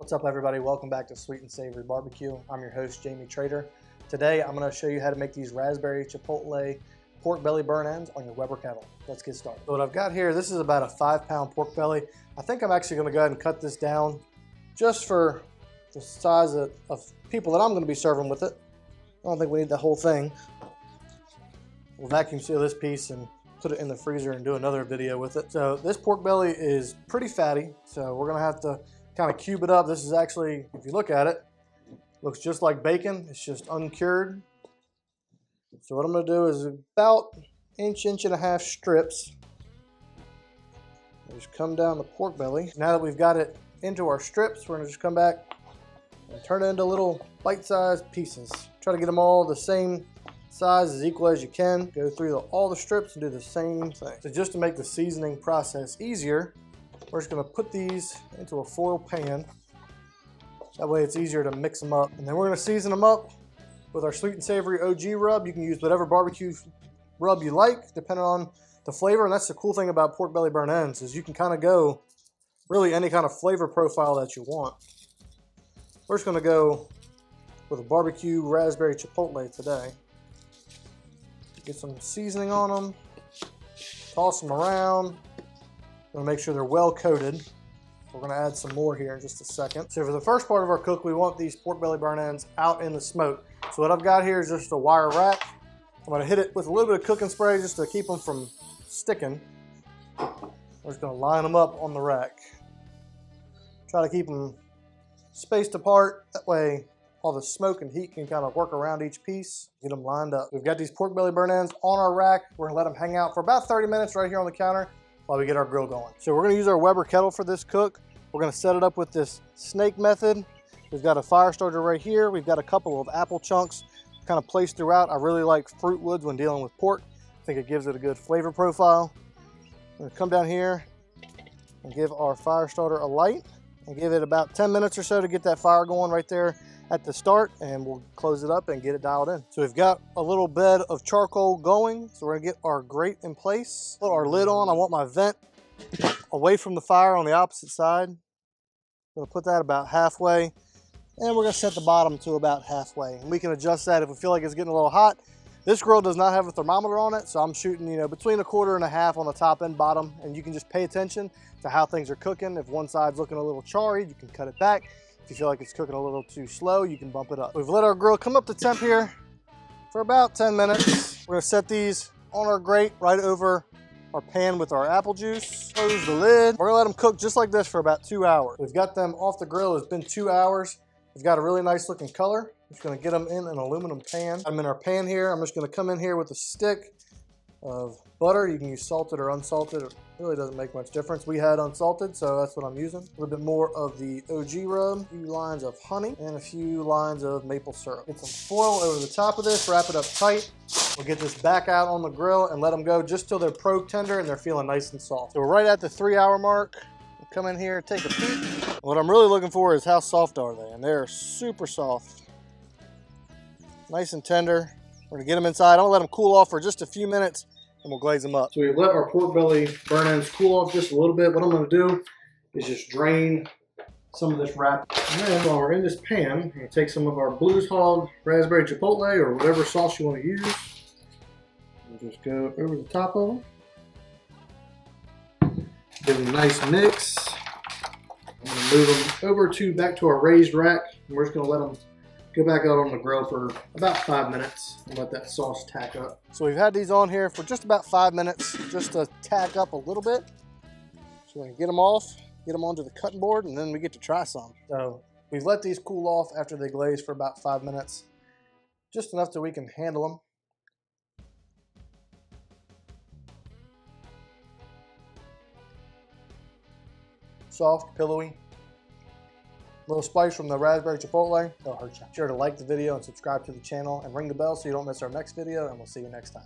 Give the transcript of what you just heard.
What's up, everybody? Welcome back to Sweet and Savory Barbecue. I'm your host, Jamie Trader. Today, I'm going to show you how to make these raspberry chipotle pork belly burn ends on your Weber Kettle. Let's get started. So what I've got here, this is about a 5-pound pork belly. I think I'm actually going to go ahead and cut this down just for the size of people that I'm going to be serving with it. I don't think we need the whole thing. We'll vacuum seal this piece and put it in the freezer and do another video with it. So this pork belly is pretty fatty, so we're going to have to kind of cube it up. This is actually, if you look at it, looks just like bacon. It's just uncured. So what I'm going to do is about inch and a half strips. Just come down the pork belly. Now that we've got it into our strips, we're going to just come back and turn it into little bite-sized pieces. Try to get them all the same size, as equal as you can. Go through all the strips and do the same thing. So just to make the seasoning process easier, we're just going to put these into a foil pan. That way it's easier to mix them up. And then we're going to season them up with our sweet and savory OG rub. You can use whatever barbecue rub you like, depending on the flavor. And that's the cool thing about pork belly burn ends, is you can kind of go really any kind of flavor profile that you want. We're just going to go with a barbecue raspberry chipotle today. Get some seasoning on them, toss them around. Gonna make sure they're well coated. We're gonna add some more here in just a second. So for the first part of our cook, we want these pork belly burn ends out in the smoke. So what I've got here is just a wire rack. I'm gonna hit it with a little bit of cooking spray just to keep them from sticking. We're just gonna line them up on the rack. Try to keep them spaced apart. That way all the smoke and heat can kind of work around each piece, get them lined up. We've got these pork belly burn ends on our rack. We're gonna let them hang out for about 30 minutes right here on the counter while we get our grill going. So we're gonna use our Weber Kettle for this cook. We're gonna set it up with this snake method. We've got a fire starter right here. We've got a couple of apple chunks kind of placed throughout. I really like fruit woods when dealing with pork. I think it gives it a good flavor profile. We're gonna come down here and give our fire starter a light and give it about 10 minutes or so to get that fire going right there at the start, and we'll close it up and get it dialed in. So we've got a little bed of charcoal going, so we're gonna get our grate in place. Put our lid on. I want my vent away from the fire on the opposite side. We're gonna put that about halfway, and we're gonna set the bottom to about halfway. And we can adjust that if we feel like it's getting a little hot. This grill does not have a thermometer on it, so I'm shooting, between 1/4 and 1/2 on the top and bottom, and you can just pay attention to how things are cooking. If one side's looking a little charry, you can cut it back. If you feel like it's cooking a little too slow, you can bump it up. We've let our grill come up to temp here for about 10 minutes. We're gonna set these on our grate right over our pan with our apple juice. Close the lid. We're gonna let them cook just like this for about 2 hours. We've got them off the grill. It's been 2 hours. They've got a really nice looking color. I'm just gonna get them in an aluminum pan. I'm in our pan here. I'm just gonna come in here with a stick of butter. You can use salted or unsalted. It really doesn't make much difference. We had unsalted, so that's what I'm using. A little bit more of the OG rub, a few lines of honey, and a few lines of maple syrup. Get some foil over the top of this, wrap it up tight. We'll get this back out on the grill and let them go just till they're pro-tender and they're feeling nice and soft. So we're right at the 3-hour mark. We'll come in here, take a peek. What I'm really looking for is how soft are they, and they're super soft. Nice and tender. We're gonna get them inside. I'm gonna let them cool off for just a few minutes and we'll glaze them up. So we've let our pork belly burn ends cool off just a little bit. What I'm gonna do is just drain some of this wrap. And then while we're in this pan, I'm gonna take some of our Blues Hog raspberry chipotle or whatever sauce you wanna use. And just go over the top of them. Give them a nice mix. I'm gonna move them over back to our raised rack. And we're just gonna let them go back out on the grill for about 5 minutes and let that sauce tack up. So we've had these on here for just about 5 minutes, just to tack up a little bit. So we're gonna get them off, get them onto the cutting board, and then we get to try some. So we've let these cool off after they glaze for about 5 minutes, just enough that we can handle them. Soft, pillowy. Little spice from the raspberry chipotle, they'll hurt you. Be sure to like the video and subscribe to the channel and ring the bell so you don't miss our next video, and we'll see you next time.